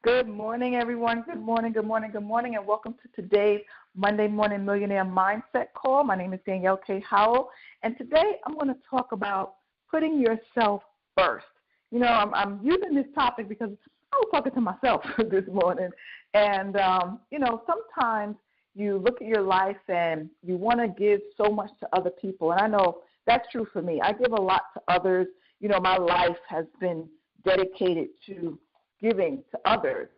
Good morning, everyone. Good morning, and welcome to today's Monday Morning Millionaire Mindset call. My name is Danielle K. Howell, and today I'm going to talk about putting yourself first. I'm using this topic because I was talking to myself this morning, and, sometimes you look at your life and you want to give so much to other people, and I know that's true for me. I give a lot to others. My life has been dedicated to giving to others.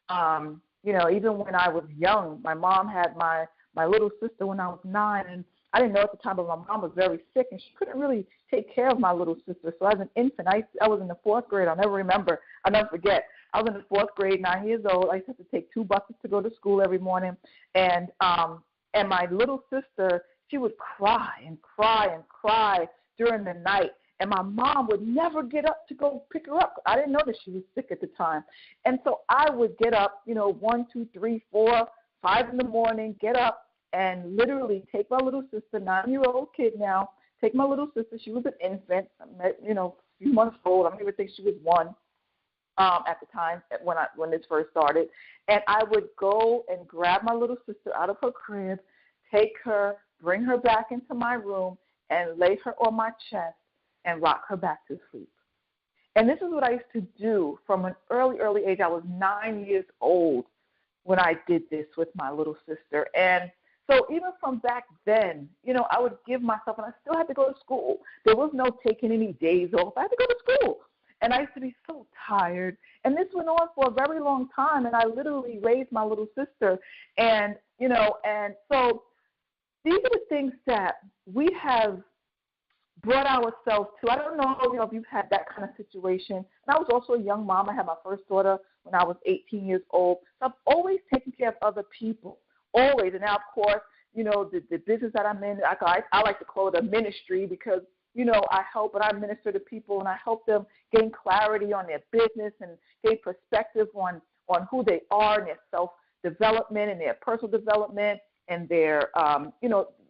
Even when I was young, my mom had my little sister when I was 9, and I didn't know at the time, but my mom was very sick, and she couldn't really take care of my little sister. So as an infant, I was in the 4th grade. I'll never forget. I was in the 4th grade, 9 years old. I used to have to take 2 buses to go to school every morning, and my little sister, she would cry and cry and cry during the night. And my mom would never get up to go pick her up. I didn't know that she was sick at the time. And so I would get up, 1, 2, 3, 4, 5 in the morning, get up and literally take my little sister, 9-year-old kid now, take my little sister. She was an infant, a few months old. I don't even think she was 1 at the time when this first started. And I would go and grab my little sister out of her crib, take her, bring her back into my room, and lay her on my chest and rock her back to sleep. And this is what I used to do from an early age. I was 9 years old when I did this with my little sister. And so even from back then, I would give myself, and I still had to go to school. There was no taking any days off. I had to go to school. And I used to be so tired. And this went on for a very long time, and I literally raised my little sister. And so these are the things that we have brought ourselves to. I don't know, if you've had that kind of situation. And I was also a young mom. I had my first daughter when I was 18 years old. So I've always taken care of other people, always. And now, of course, the business that I'm in, I like to call it a ministry because, I help and I minister to people and I help them gain clarity on their business and gain perspective on who they are and their self-development and their personal development and their,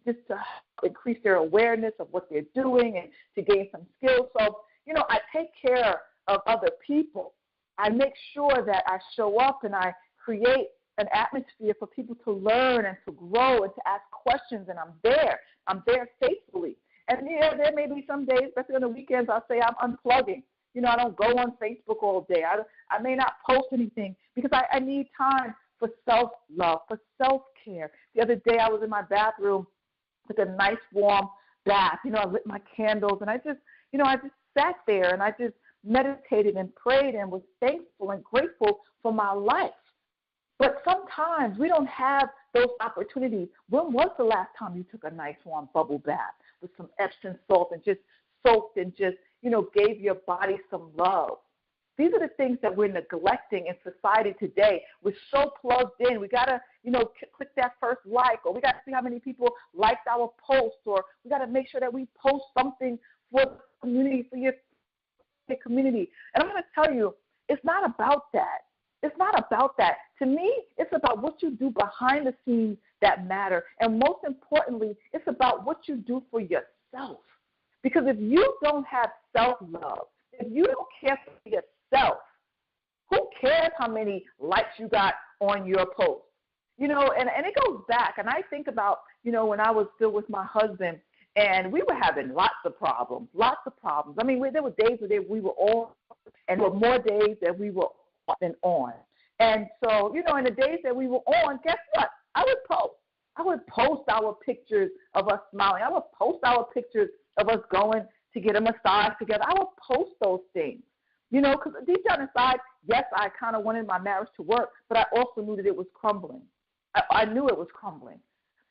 just to increase their awareness of what they're doing and to gain some skills. So, I take care of other people. I make sure that I show up and I create an atmosphere for people to learn and to grow and to ask questions, and I'm there. I'm there faithfully. And, there may be some days, especially on the weekends, I'll say I'm unplugging. I don't go on Facebook all day. I may not post anything because I need time for self-love, for self-care. The other day I was in my bathroom, took a nice warm bath. I lit my candles, and I just sat there and I just meditated and prayed and was thankful and grateful for my life. But sometimes we don't have those opportunities. When was the last time you took a nice warm bubble bath with some Epsom salt and just soaked and just, gave your body some love? These are the things that we're neglecting in society today. We're so plugged in. We got to, click that first like, or we got to see how many people liked our post, or we got to make sure that we post something for the community, for your community. And I'm going to tell you, it's not about that. It's not about that. To me, it's about what you do behind the scenes that matter. And most importantly, it's about what you do for yourself. Because if you don't have self-love, if you don't care for yourself, who cares how many likes you got on your post? And it goes back. And I think about, when I was still with my husband, and we were having lots of problems. I mean, there were days where we were on, and there were more days that we were off than on. And so, in the days that we were on, guess what? I would post our pictures of us smiling. I would post our pictures of us going to get a massage together. I would post those things, because deep down inside, yes, I kind of wanted my marriage to work, but I also knew that it was crumbling. I knew it was crumbling.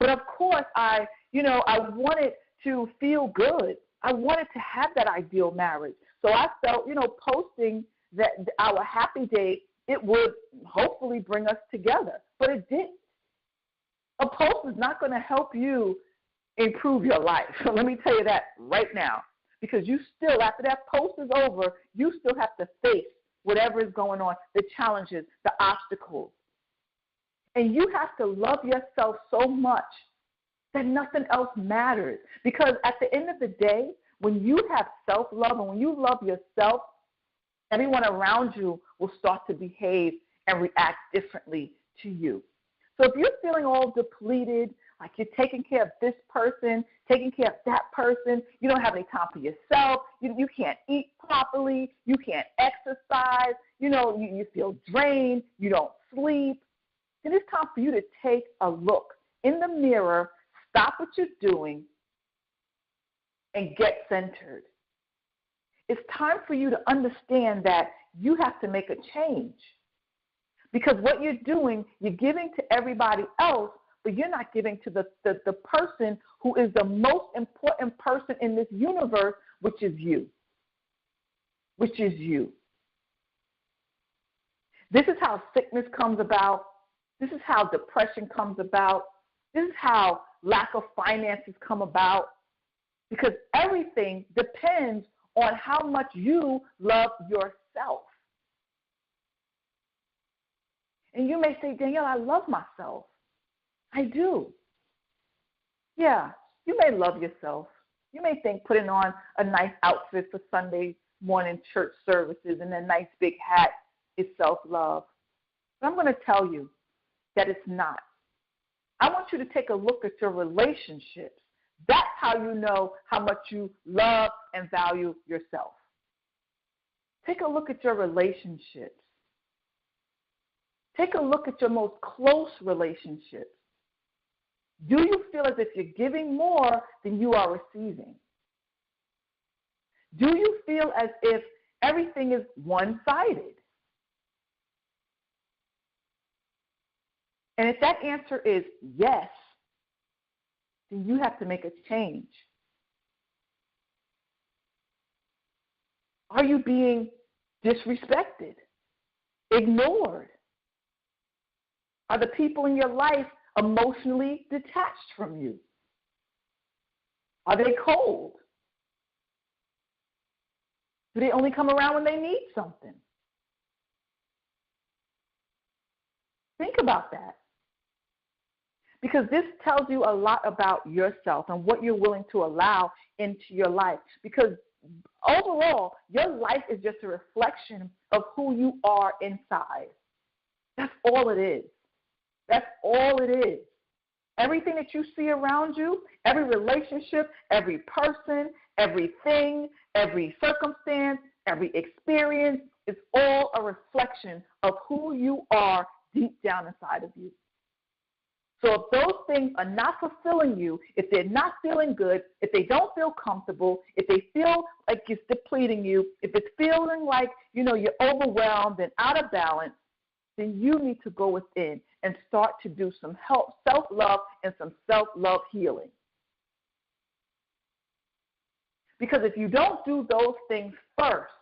But of course, I wanted to feel good. I wanted to have that ideal marriage. So I felt, posting that our happy day, it would hopefully bring us together. But it didn't. A post is not going to help you improve your life. So let me tell you that right now. Because you still, after that post is over, you still have to face whatever is going on, the challenges, the obstacles. And you have to love yourself so much that nothing else matters. Because at the end of the day, when you have self-love and when you love yourself, everyone around you will start to behave and react differently to you. So if you're feeling all depleted, like you're taking care of this person, taking care of that person, you don't have any time for yourself, you can't eat properly, you can't exercise, you feel drained, you don't sleep, then it's time for you to take a look in the mirror, stop what you're doing, and get centered. It's time for you to understand that you have to make a change. Because what you're doing, you're giving to everybody else, but you're not giving to the person who is the most important person in this universe, which is you. Which is you. This is how sickness comes about. This is how depression comes about. This is how lack of finances come about. Because everything depends on how much you love yourself. And you may say, Danielle, I love myself. I do. Yeah, you may love yourself. You may think putting on a nice outfit for Sunday morning church services and a nice big hat is self-love. But I'm going to tell you that it's not. I want you to take a look at your relationships. That's how you know how much you love and value yourself. Take a look at your relationships. Take a look at your most close relationships. Do you feel as if you're giving more than you are receiving? Do you feel as if everything is one-sided? And if that answer is yes, then you have to make a change. Are you being disrespected, ignored? Are the people in your life emotionally detached from you? Are they cold? Do they only come around when they need something? Think about that. Because this tells you a lot about yourself and what you're willing to allow into your life. Because overall, your life is just a reflection of who you are inside. That's all it is. That's all it is. Everything that you see around you, every relationship, every person, everything, every circumstance, every experience, is all a reflection of who you are deep down inside of you. So if those things are not fulfilling you, if they're not feeling good, if they don't feel comfortable, if they feel like it's depleting you, if it's feeling like, you're overwhelmed and out of balance, then you need to go within and start to do some self-love and some self-love healing. Because if you don't do those things first,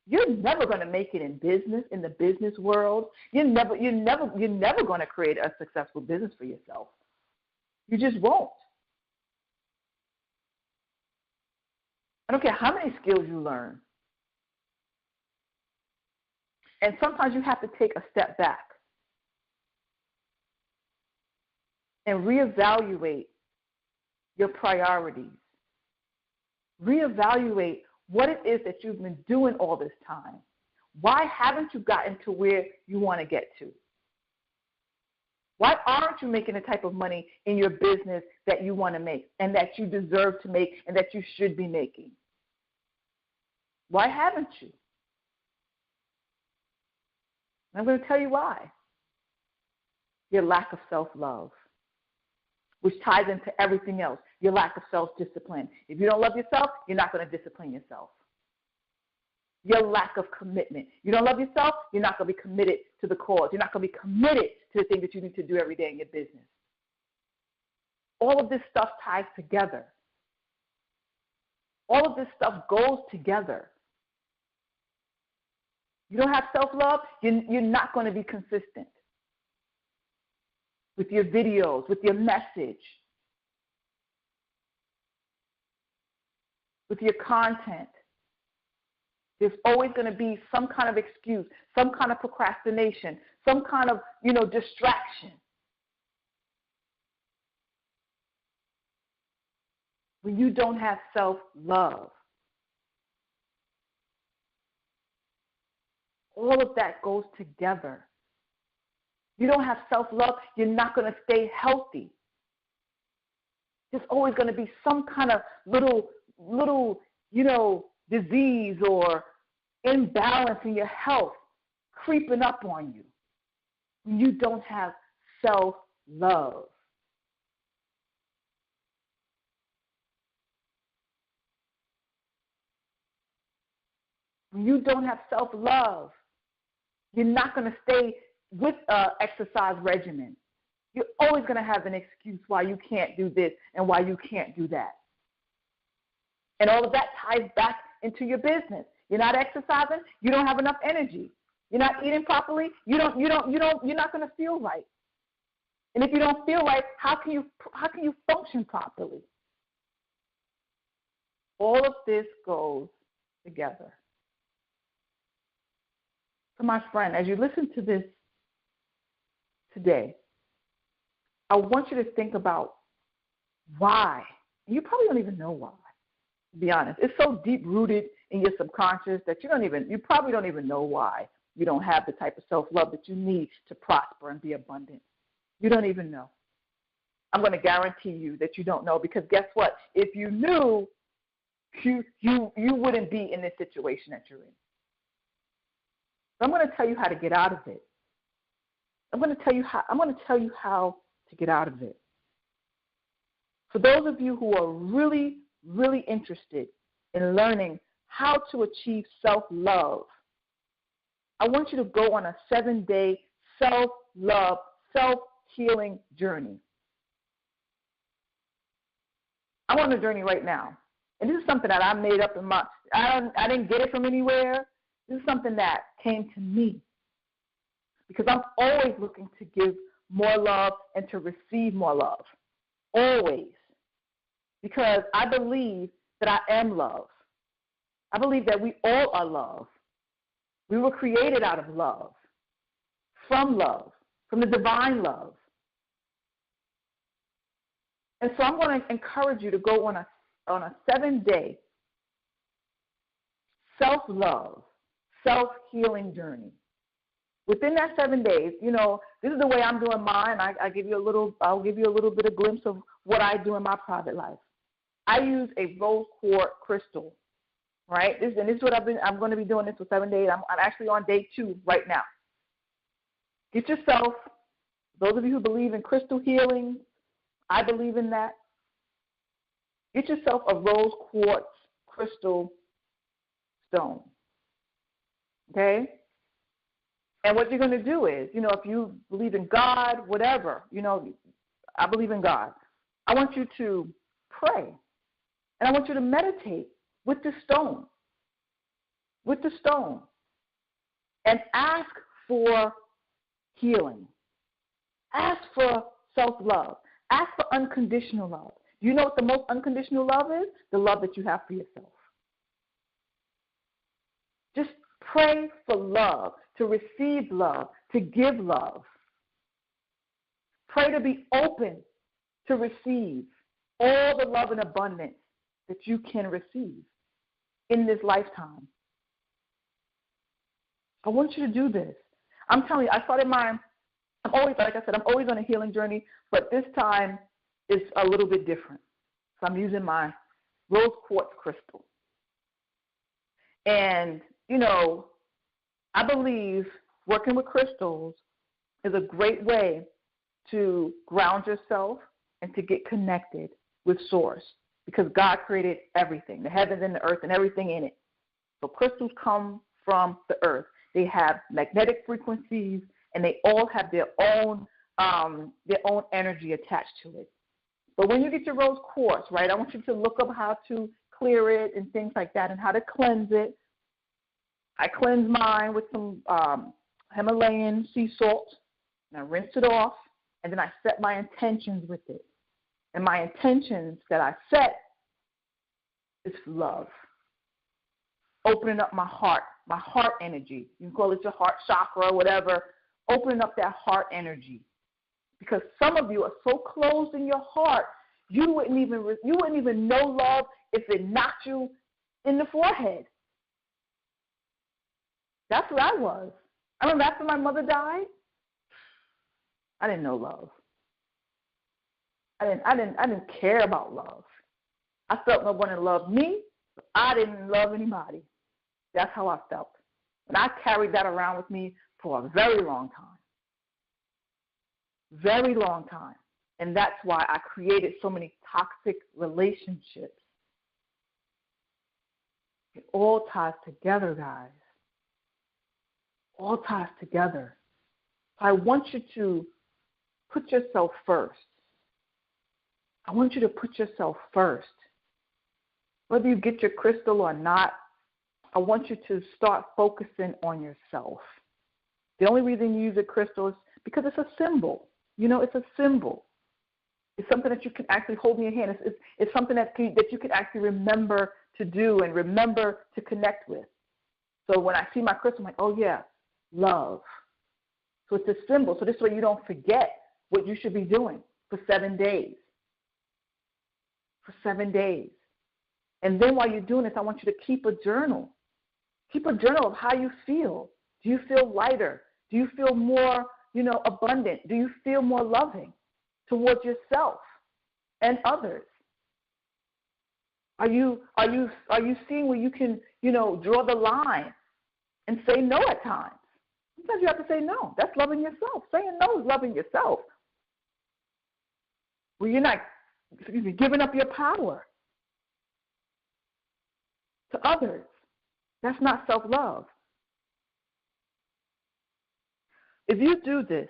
you're never going to make it in business, in the business world. You're never going to create a successful business for yourself. You just won't. I don't care how many skills you learn. And sometimes you have to take a step back and reevaluate your priorities. Reevaluate what it is that you've been doing all this time. Why haven't you gotten to where you want to get to? Why aren't you making the type of money in your business that you want to make and that you deserve to make and that you should be making? Why haven't you? I'm going to tell you why. Your lack of self-love, which ties into everything else. Your lack of self-discipline. If you don't love yourself, you're not going to discipline yourself. Your lack of commitment. You don't love yourself, you're not going to be committed to the cause. You're not going to be committed to the thing that you need to do every day in your business. All of this stuff ties together. All of this stuff goes together. You don't have self-love, you're not going to be consistent with your videos, with your message, with your content. There's always going to be some kind of excuse, some kind of procrastination, some kind of, distraction. When you don't have self-love. All of that goes together. You don't have self-love, you're not going to stay healthy. There's always going to be some kind of little, disease or imbalance in your health creeping up on you when you don't have self-love. When you don't have self-love, you're not going to stay with an exercise regimen. You're always going to have an excuse why you can't do this and why you can't do that. And all of that ties back into your business. You're not exercising, you don't have enough energy. You're not eating properly, you're not going to feel right. And if you don't feel right, how can you function properly? All of this goes together. So my friend, as you listen to this today, I want you to think about why. You probably don't even know why, to be honest. It's so deep-rooted in your subconscious that you probably don't even know why you don't have the type of self-love that you need to prosper and be abundant. You don't even know. I'm going to guarantee you that you don't know, because guess what? If you knew, you wouldn't be in this situation that you're in. So I'm going to tell you how to get out of it. I'm going to tell you how to get out of it. For those of you who are really, really interested in learning how to achieve self-love, I want you to go on a 7-day self-love, self-healing journey. I'm on a journey right now. And this is something that I made up I didn't get it from anywhere. This is something that came to me, because I'm always looking to give more love and to receive more love, always, because I believe that I am love. I believe that we all are love. We were created out of love, from the divine love. And so I'm going to encourage you to go on a 7-day self-love, self-healing journey. Within that 7 days, this is the way I'm doing mine. I'll give you a little bit of glimpse of what I do in my private life. I use a rose quartz crystal, right? This is what I'm going to be doing this for 7 days. I'm actually on day 2 right now. Get yourself, those of you who believe in crystal healing, I believe in that. Get yourself a rose quartz crystal stone, okay? And what you're going to do is, if you believe in God, whatever, I believe in God. I want you to pray, and I want you to meditate with the stone, and ask for healing. Ask for self-love. Ask for unconditional love. You know what the most unconditional love is? The love that you have for yourself. Just pray for love, to receive love, to give love. Pray to be open to receive all the love and abundance that you can receive in this lifetime. I want you to do this. I'm telling you, I started mine. I'm always on a healing journey, but this time is a little bit different. So I'm using my rose quartz crystal. And, I believe working with crystals is a great way to ground yourself and to get connected with Source, because God created everything, the heavens and the earth and everything in it. So crystals come from the earth. They have magnetic frequencies, and they all have their own energy attached to it. But when you get your rose quartz, right, I want you to look up how to clear it and things like that, and how to cleanse it. I cleanse mine with some Himalayan sea salt, and I rinse it off, and then I set my intentions with it. And my intentions that I set is love. Opening up my heart energy. You can call it your heart chakra or whatever. Opening up that heart energy. Because some of you are so closed in your heart, you wouldn't even know love if it knocked you in the forehead. That's what I was. I remember after my mother died, I didn't know love. I didn't care about love. I felt no one loved me. I didn't love anybody. That's how I felt. And I carried that around with me for a very long time. Very long time. And that's why I created so many toxic relationships. It all ties together, guys. All ties together. I want you to put yourself first. I want you to put yourself first. Whether you get your crystal or not, I want you to start focusing on yourself. The only reason you use a crystal is because it's a symbol. You know, it's a symbol. It's something that you can actually hold in your hand. It's something that you can actually remember to do and remember to connect with. So when I see my crystal, I'm like, oh, yeah, love. So it's a symbol. So this way you don't forget what you should be doing for 7 days. For 7 days. And then while you're doing this, I want you to keep a journal. Keep a journal of how you feel. Do you feel lighter? Do you feel more, abundant? Do you feel more loving towards yourself and others? Are you seeing where you can, draw the line and say no at times? Sometimes you have to say no. That's loving yourself. Saying no is loving yourself. Well, you're not, giving up your power to others. That's not self-love. If you do this,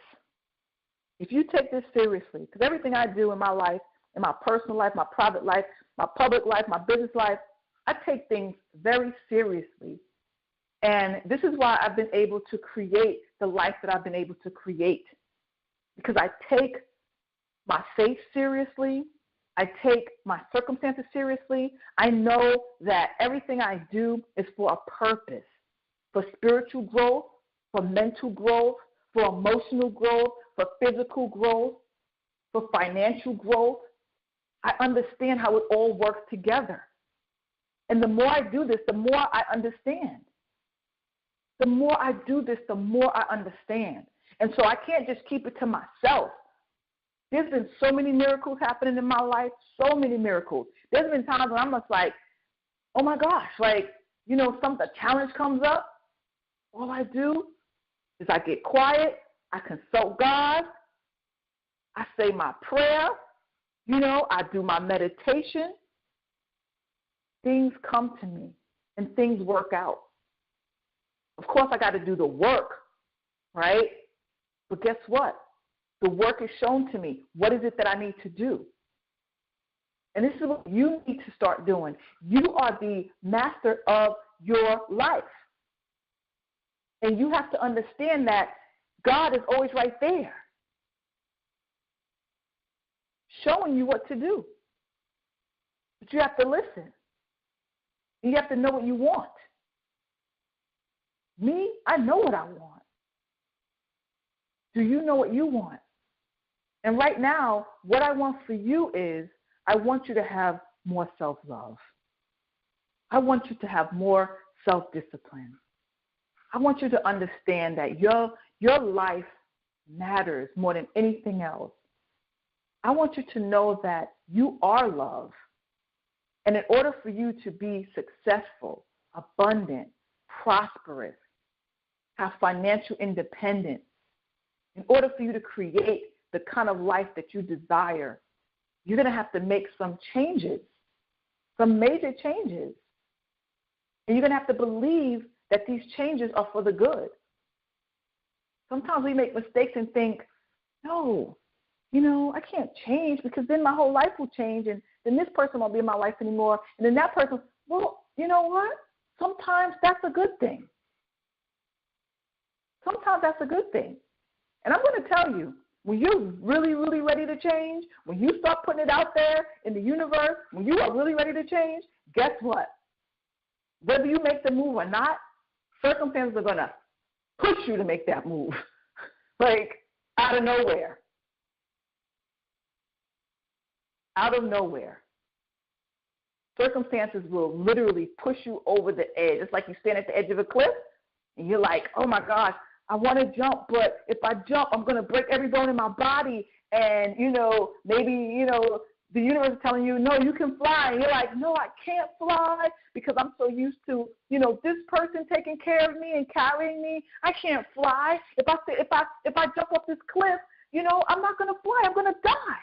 if you take this seriously, because everything I do in my life, in my personal life, my private life, my public life, my business life, I take things very seriously. And this is why I've been able to create the life that I've been able to create. Because I take my faith seriously. I take my circumstances seriously. I know that everything I do is for a purpose, for spiritual growth, for mental growth, for emotional growth, for physical growth, for financial growth. I understand how it all works together. And the more I do this, the more I understand. The more I do this, the more I understand. And so I can't just keep it to myself. There's been so many miracles happening in my life, so many miracles. There's been times when I'm just like, oh my gosh, a challenge comes up. All I do is I get quiet, I consult God, I say my prayer, I do my meditation. Things come to me and things work out. Of course, I got to do the work, right? But guess what? The work is shown to me. What is it that I need to do? And this is what you need to start doing. You are the master of your life. And you have to understand that God is always right there, showing you what to do. But you have to listen. You have to know what you want. Me, I know what I want. Do you know what you want? And right now, what I want for you is I want you to have more self-love. I want you to have more self-discipline. I want you to understand that your life matters more than anything else. I want you to know that you are love. And in order for you to be successful, abundant, prosperous, have financial independence, in order for you to create the kind of life that you desire, you're going to have to make some changes, some major changes. And you're going to have to believe that these changes are for the good. Sometimes we make mistakes and think, no, I can't change because then my whole life will change and then this person won't be in my life anymore. And then that person, well, you know what? Sometimes that's a good thing. Sometimes that's a good thing. And I'm going to tell you, when you're really, really ready to change, when you start putting it out there in the universe, when you are really ready to change, guess what? Whether you make the move or not, circumstances are going to push you to make that move, out of nowhere. Out of nowhere. Circumstances will literally push you over the edge. It's like you stand at the edge of a cliff And you're like, oh, my gosh, I want to jump, but if I jump, I'm going to break every bone in my body. And, maybe, the universe is telling you, no, you can fly. And you're like, no, I can't fly because I'm so used to, this person taking care of me and carrying me. I can't fly. If I jump off this cliff, I'm not going to fly. I'm going to die.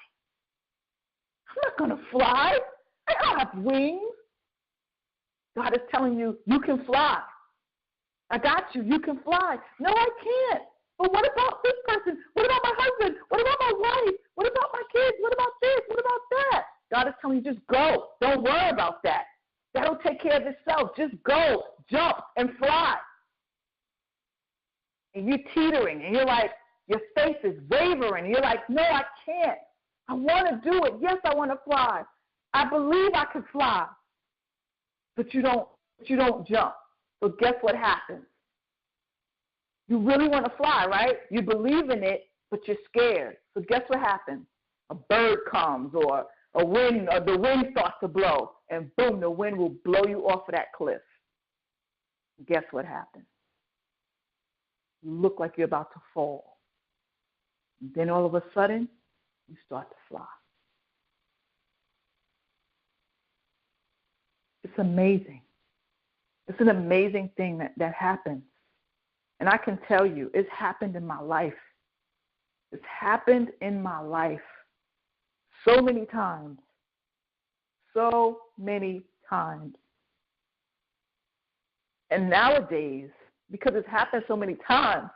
I'm not going to fly. I don't have wings. God is telling you, you can fly. I got you. You can fly. No, I can't. But what about this person? What about my husband? What about my wife? What about my kids? What about this? What about that? God is telling you, just go. Don't worry about that. That'll take care of itself. Just go, jump, and fly. And you're teetering, and you're like, your face is wavering. And you're like, no, I can't. I want to do it. Yes, I want to fly. I believe I can fly. But you don't jump. So guess what happens? You really want to fly, right? You believe in it, but you're scared. So guess what happens? A bird comes or the wind starts to blow, and boom, the wind will blow you off of that cliff. Guess what happens? You look like you're about to fall. And then all of a sudden, you start to fly. It's amazing. It's an amazing thing that happens. And I can tell you, it's happened in my life. It's happened in my life so many times. So many times. And nowadays, because it's happened so many times,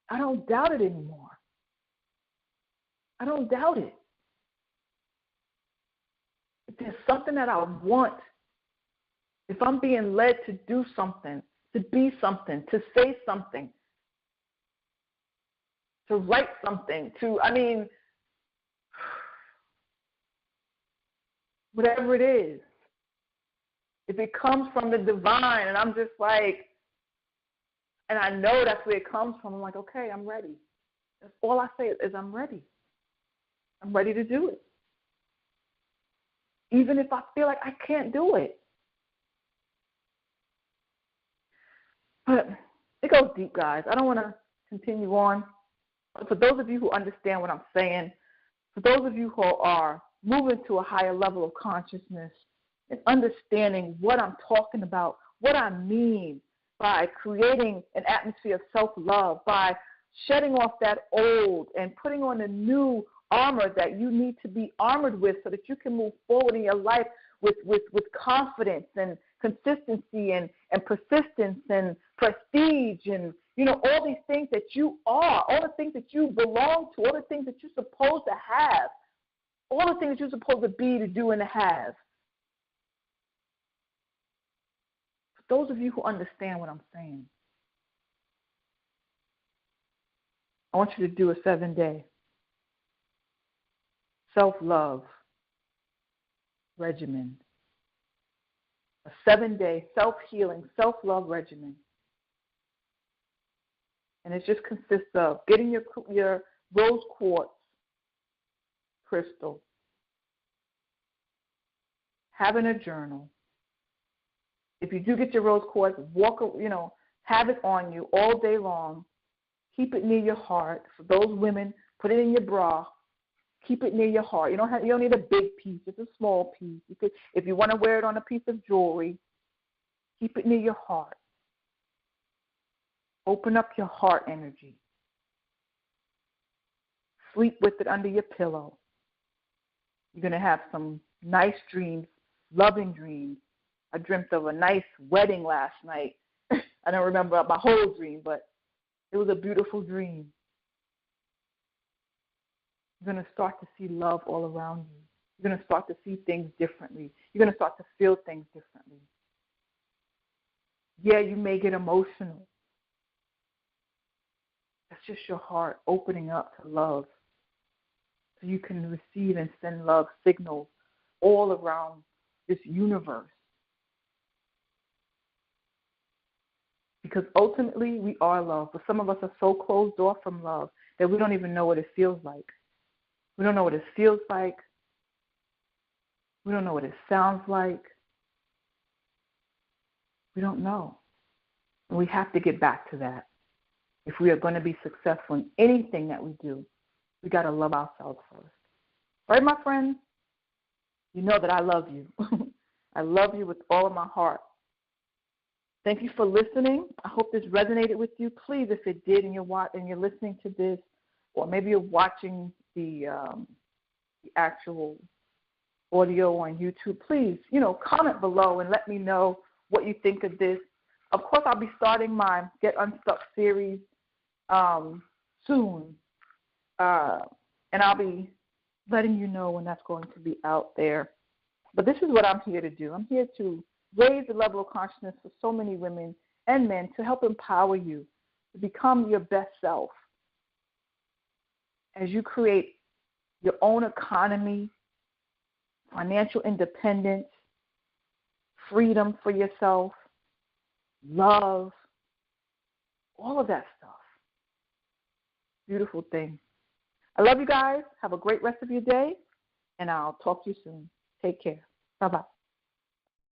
I don't doubt it anymore. I don't doubt it. If there's something that I want, if I'm being led to do something, to be something, to say something, to write something, whatever it is, if it comes from the divine, and I'm just like, and I know that's where it comes from, I'm like, okay, I'm ready. That's all I say is I'm ready. I'm ready to do it. Even if I feel like I can't do it. But it goes deep, guys. I don't want to continue on. But for those of you who understand what I'm saying, for those of you who are moving to a higher level of consciousness and understanding what I'm talking about, what I mean by creating an atmosphere of self-love, by shedding off that old and putting on a new armor that you need to be armored with so that you can move forward in your life with confidence and consistency and persistence and prestige and, all these things that you are, all the things that you belong to, all the things that you're supposed to have, all the things that you're supposed to be, to do, and to have. For those of you who understand what I'm saying, I want you to do a 7-day self-love regimen. A 7-day self-healing, self-love regimen. And it just consists of getting your rose quartz crystal, having a journal. If you do get your rose quartz, have it on you all day long. Keep it near your heart. For those women, put it in your bra. Keep it near your heart. You don't need a big piece. It's a small piece. If you want to wear it on a piece of jewelry, keep it near your heart. Open up your heart energy. Sleep with it under your pillow. You're going to have some nice dreams, loving dreams. I dreamt of a nice wedding last night. I don't remember my whole dream, but it was a beautiful dream. You're going to start to see love all around you. You're going to start to see things differently. You're going to start to feel things differently. Yeah, you may get emotional. That's just your heart opening up to love so you can receive and send love signals all around this universe. Because ultimately, we are love. But some of us are so closed off from love that we don't even know what it feels like. We don't know what it feels like. We don't know what it sounds like. We don't know. And we have to get back to that. If we are going to be successful in anything that we do, we got to love ourselves first. Right, my friends? You know that I love you. I love you with all of my heart. Thank you for listening. I hope this resonated with you. Please, if it did and you're listening to this, or maybe you're watching the actual audio on YouTube, please, comment below and let me know what you think of this. Of course, I'll be starting my Get Unstuck series soon, and I'll be letting you know when that's going to be out there. But this is what I'm here to do. I'm here to raise the level of consciousness for so many women and men to help empower you to become your best self as you create your own economy, financial independence, freedom for yourself, love, all of that stuff. Beautiful thing. I love you guys. Have a great rest of your day, and I'll talk to you soon. Take care. Bye-bye.